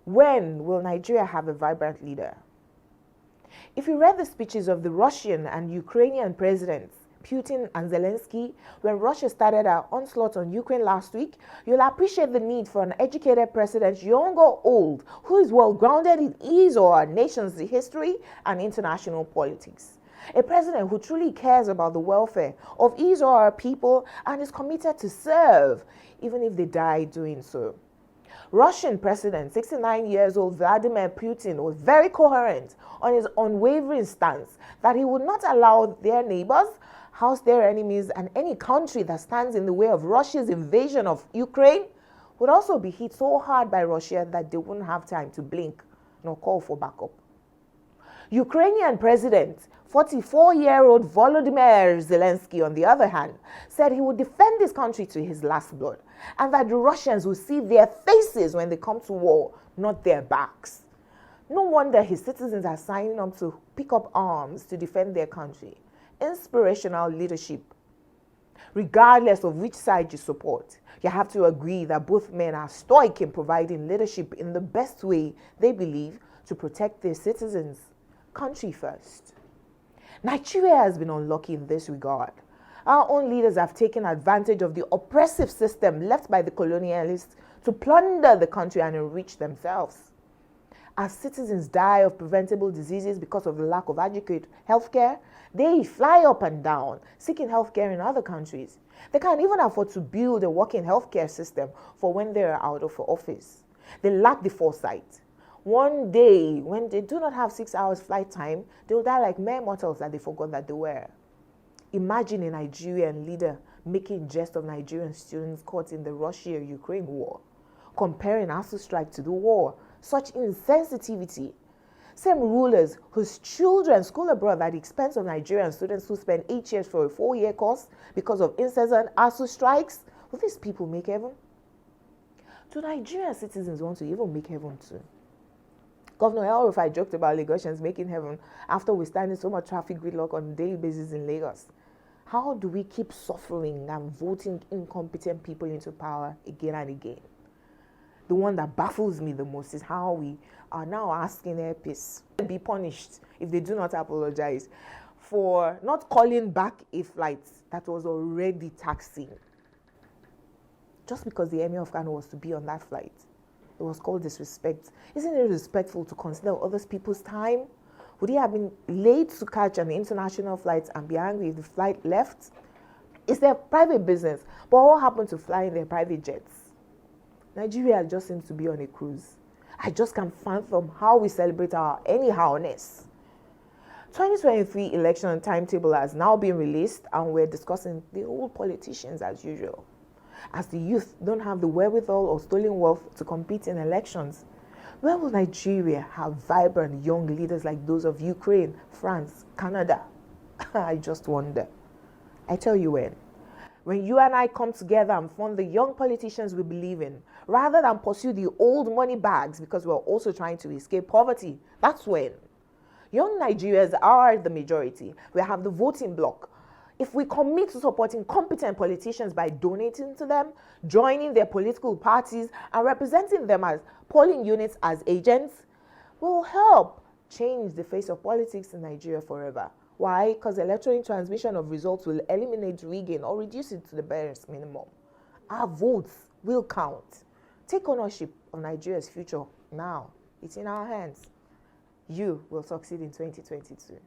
When will Nigeria have a vibrant leader? If you read the speeches of the Russian and Ukrainian presidents, Putin and Zelensky, when Russia started our onslaught on Ukraine last week, you'll appreciate the need for an educated president, young or old, who is well grounded in his or our nation's history and international politics. A president who truly cares about the welfare of his or our people and is committed to serve, even if they die doing so. Russian President, 69 years old Vladimir Putin, was very coherent on his unwavering stance that he would not allow their neighbors, house their enemies, and any country that stands in the way of Russia's invasion of Ukraine would also be hit so hard by Russia that they wouldn't have time to blink nor call for backup. Ukrainian President, 44-year-old Volodymyr Zelensky, on the other hand, said he would defend his country to his last blood, and that the Russians will see their faces when they come to war, not their backs. No wonder his citizens are signing up to pick up arms to defend their country. Inspirational leadership. Regardless of which side you support, you have to agree that both men are stoic in providing leadership in the best way they believe to protect their citizens. Country first. Nigeria has been unlucky in this regard. Our own leaders have taken advantage of the oppressive system left by the colonialists to plunder the country and enrich themselves. As citizens die of preventable diseases because of the lack of adequate healthcare, they fly up and down seeking healthcare in other countries. They can't even afford to build a working healthcare system for when they are out of office. They lack the foresight. One day, when they do not have 6 hours flight time, they will die like mere mortals that they forgot that they were. Imagine a Nigerian leader making jest of Nigerian students caught in the Russia-Ukraine war, comparing ASU strike to the war. Such insensitivity. Same rulers whose children school abroad at the expense of Nigerian students who spend 8 years for a 4-year course because of incessant ASU strikes. Will these people make heaven? Do Nigerian citizens want to even make heaven too? Governor El-Rufai joked about Lagosians making heaven after withstanding so much traffic gridlock on a daily basis in Lagos. How do we keep suffering and voting incompetent people into power again and again? The one that baffles me the most is how we are now asking Air Peace to be punished if they do not apologize for not calling back a flight that was already taxiing. Just because the Emir of Kano was to be on that flight. It was called disrespect. Isn't it respectful to consider other people's time? Would he have been late to catch an international flight and be angry if the flight left? It's their private business, but what happened to flying their private jets? Nigeria just seems to be on a cruise. I just can't fathom how we celebrate our anyhowness. 2023 election timetable has now been released and we're discussing the old politicians as usual. As the youth don't have the wherewithal or stolen wealth to compete in elections, where will Nigeria have vibrant young leaders like those of Ukraine, France, Canada? I just wonder. I tell you when. When you and I come together and fund the young politicians we believe in, rather than pursue the old money bags because we're also trying to escape poverty, that's when. Young Nigerians are the majority. We have the voting bloc. If we commit to supporting competent politicians by donating to them, joining their political parties, and representing them as polling units as agents, will help change the face of politics in Nigeria forever. Why? Because electronic transmission of results will eliminate rigging or reduce it to the barest minimum. Our votes will count. Take ownership of Nigeria's future now. It's in our hands. You will succeed in 2022.